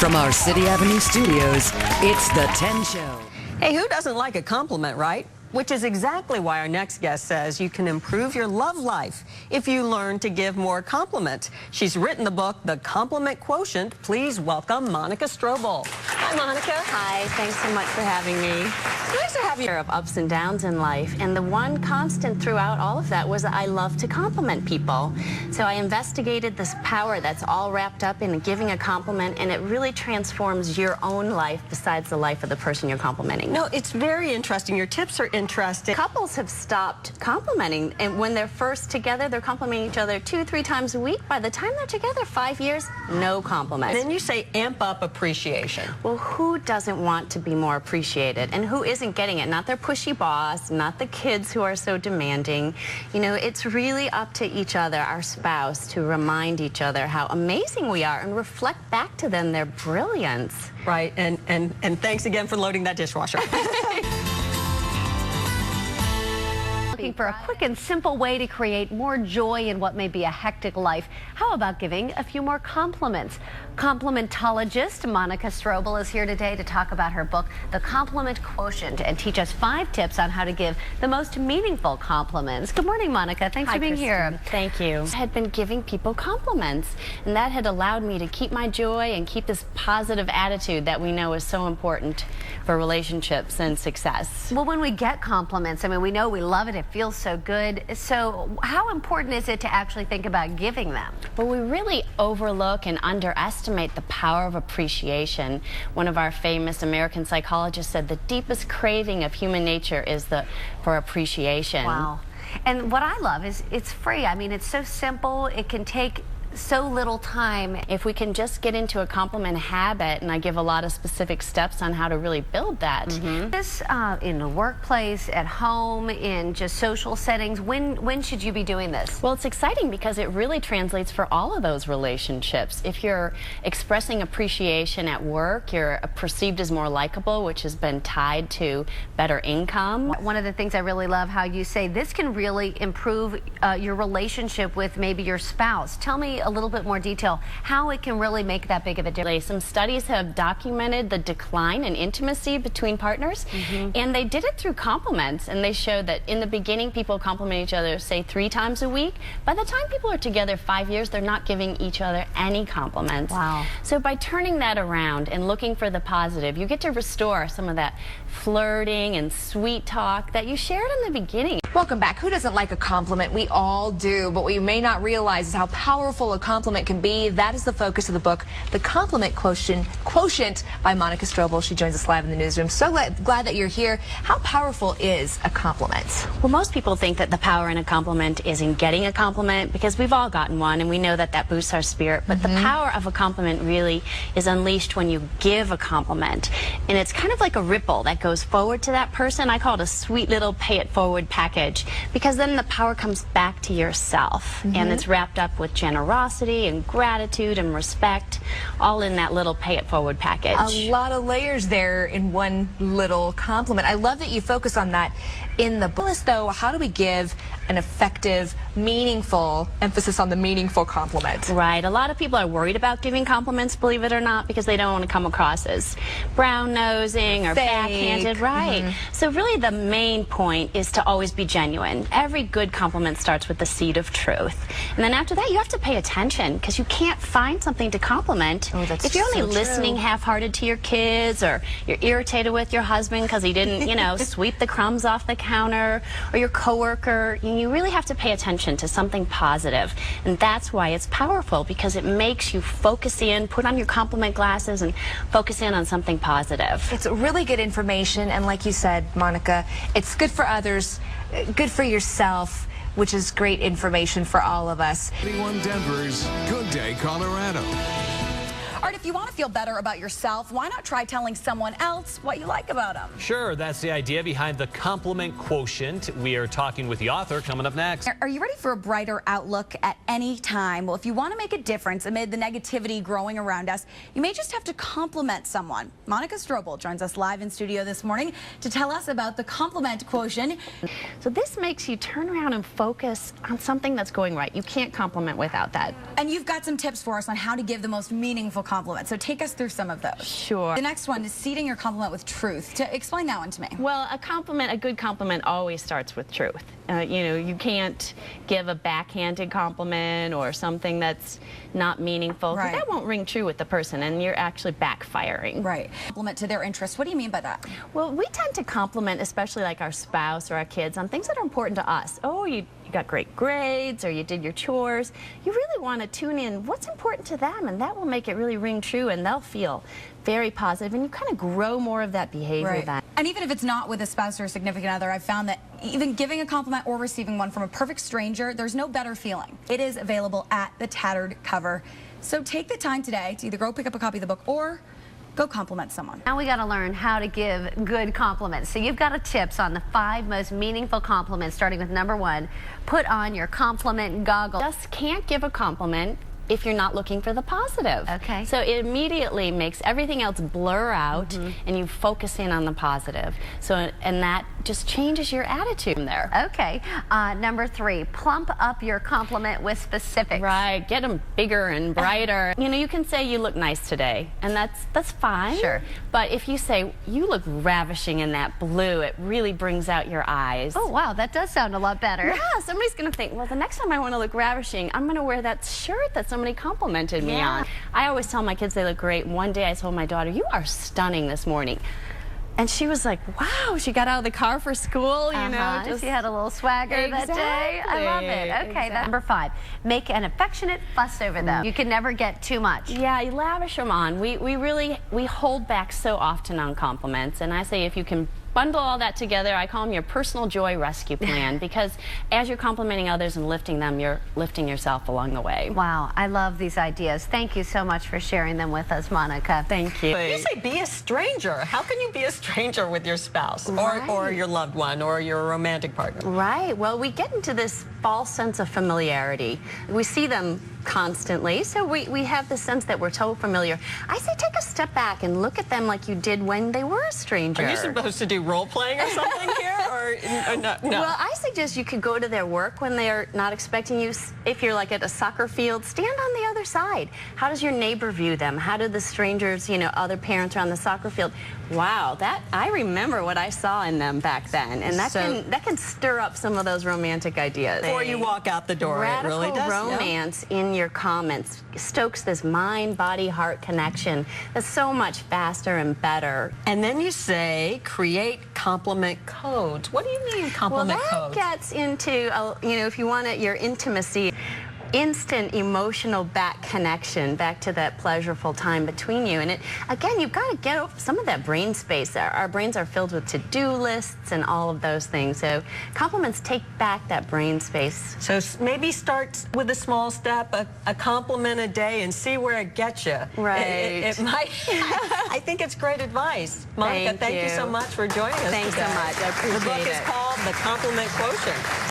From our City Avenue studios, it's The 10 Show. Hey, who doesn't like a compliment, right? Which is exactly why our next guest says you can improve your love life if you learn to give more compliments. She's written the book, The Compliment Quotient. Please welcome Monica Strobel. Hi, Monica. Hi, thanks so much for having me. It's nice to have you. Of ups and downs in life, and the one constant throughout all of that was that I love to compliment people. So I investigated this power that's all wrapped up in giving a compliment, and it really transforms your own life besides the life of the person you're complimenting. No, it's very interesting. Your tips are interesting. Couples have stopped complimenting, and when they're first together, they're complimenting each other 2-3 times a week. By the time they're together, 5 years, no compliments. Then you say amp up appreciation. Well, who doesn't want to be more appreciated, and who isn't getting it? Not their pushy boss, not the kids who are so demanding. You know, it's really up to each other, our spouse, to remind each other how amazing we are and reflect back to them their brilliance. Right, and thanks again for loading that dishwasher. Looking for a quick and simple way to create more joy in what may be a hectic life. How about giving a few more compliments? Complimentologist Monica Strobel is here today to talk about her book, The Compliment Quotient, and teach us 5 tips on how to give the most meaningful compliments. Good morning, Monica. Thanks for being here. Thank you. I had been giving people compliments, and that had allowed me to keep my joy and keep this positive attitude that we know is so important for relationships and success. Well, when we get compliments, I mean, we know we love it. It feels so good. So how important is it to actually think about giving them? Well, we really overlook and underestimate the power of appreciation. One of our famous American psychologists said the deepest craving of human nature is for appreciation. Wow. And what I love is it's free. I mean, it's so simple. It can take so little time. If we can just get into a compliment habit, and I give a lot of specific steps on how to really build that. This in the workplace, at home, in just social settings, when should you be doing this? Well, it's exciting because it really translates for all of those relationships. If you're expressing appreciation at work, you're perceived as more likable, which has been tied to better income. One of the things I really love how you say this can really improve your relationship with maybe your spouse. Tell me a little bit more detail how it can really make that big of a difference. Some studies have documented the decline in intimacy between partners, and they did it through compliments, and they showed that in the beginning people compliment each other, say 3 times a week. By the time people are together 5 years, they're not giving each other any compliments. Wow. So by turning that around and looking for the positive, you get to restore some of that flirting and sweet talk that you shared in the beginning. Welcome back. Who doesn't like a compliment? We all do, but what you may not realize is how powerful a compliment can be. That is the focus of the book, The Compliment Quotient by Monica Strobel. She joins us live in the newsroom. So glad that you're here. How powerful is a compliment? Well, most people think that the power in a compliment is in getting a compliment, because we've all gotten one and we know that that boosts our spirit. But the power of a compliment really is unleashed when you give a compliment. And it's kind of like a ripple that goes forward to that person. I call it a sweet little pay it forward package, because then the power comes back to yourself. And it's wrapped up with generosity and gratitude and respect, all in that little pay it forward package. A lot of layers there in one little compliment. I love that you focus on that in the book. Though, how do we give an effective, meaningful, emphasis on the meaningful compliment? Right. A lot of people are worried about giving compliments, believe it or not, because they don't want to come across as brown-nosing or fake, backhanded. Right. So really the main point is to always be genuine. Every good compliment starts with the seed of truth. And then after that, you have to pay attention, because you can't find something to compliment if you're only listening half-hearted to your kids, or you're irritated with your husband because he didn't, you know, sweep the crumbs off the counter, or your coworker. You really have to pay attention to something positive. And that's why it's powerful, because it makes you focus in, put on your compliment glasses and focus in on something positive. It's really good information, and like you said, Monica, it's good for others, good for yourself, which is great information for all of us. 81 Denver's Good Day, Colorado. All right, if you want to feel better about yourself, why not try telling someone else what you like about them? Sure, that's the idea behind the Compliment Quotient. We are talking with the author coming up next. Are you ready for a brighter outlook at any time? Well, if you want to make a difference amid the negativity growing around us, you may just have to compliment someone. Monica Strobel joins us live in studio this morning to tell us about the Compliment Quotient. So this makes you turn around and focus on something that's going right. You can't compliment without that. And you've got some tips for us on how to give the most meaningful compliment. So take us through some of those. Sure. The next one is seeding your compliment with truth. Explain that one to me. Well, a good compliment always starts with truth. You know, you can't give a backhanded compliment or something that's not meaningful, because that won't ring true with the person, and you're actually backfiring. Right. Compliment to their interests. What do you mean by that? Well, we tend to compliment, especially like our spouse or our kids, on things that are important to us. Oh, you got great grades, or you did your chores. You really want to tune in what's important to them, and that will make it really ring true, and they'll feel very positive, and you kind of grow more of that behavior then. And even if it's not with a spouse or a significant other, I've found that even giving a compliment or receiving one from a perfect stranger, there's no better feeling. It is available at the Tattered Cover. So take the time today to either go pick up a copy of the book or go compliment someone. Now we got to learn how to give good compliments. So you've got tips on the 5 most meaningful compliments, starting with number 1. Put on your compliment goggles. Just can't give a compliment if you're not looking for the positive. Okay. So it immediately makes everything else blur out, and you focus in on the positive. So, and that just changes your attitude there. Okay. Number 3, plump up your compliment with specifics. Right. Get them bigger and brighter. You know, you can say you look nice today, and that's fine. Sure. But if you say you look ravishing in that blue, it really brings out your eyes. Oh, wow. That does sound a lot better. Yeah. Somebody's going to think, well, the next time I want to look ravishing, I'm going to wear that shirt that somebody complimented me on. I always tell my kids they look great. One day I told my daughter, you are stunning this morning. And she was like, wow, she got out of the car for school, you know. Just, she had a little swagger that day. I love it. Okay, number 5, make an affectionate fuss over them. You can never get too much. Yeah, you lavish them on. We hold back so often on compliments. And I say if you can bundle all that together, I call them your personal joy rescue plan, because as you're complimenting others and lifting them, you're lifting yourself along the way. Wow, I love these ideas. Thank you so much for sharing them with us, Monica. Thank you. You say be a stranger. How can you be a stranger with your spouse or your loved one or your romantic partner? Right. Well, we get into this false sense of familiarity. We see them constantly, so we have the sense that we're so familiar. I say take a step back and look at them like you did when they were a stranger. Are you supposed to do role-playing or something here, or no? Well, I suggest you could go to their work when they're not expecting you. If you're like at a soccer field, stand on the other side. How does your neighbor view them? How do the strangers, you know, other parents are on the soccer field? Wow, I remember what I saw in them back then, and that can stir up some of those romantic ideas. Before you walk out the door, it really does. Romance in your comments stokes this mind, body, heart connection that's so much faster and better. And then you say create compliment codes. What do you mean compliment codes? Well, that gets into, you know, if you want your intimacy, instant emotional connection back to that pleasurable time between you. And it, again, you've got to get over some of that brain space. Our brains are filled with to-do lists and all of those things. So compliments take back that brain space. So maybe start with a small step, a compliment a day, and see where it gets you. Right. It might. I think it's great advice. Monica, thank you so much for joining us Thanks today. so much. I appreciate it. The book is called The Compliment Quotient.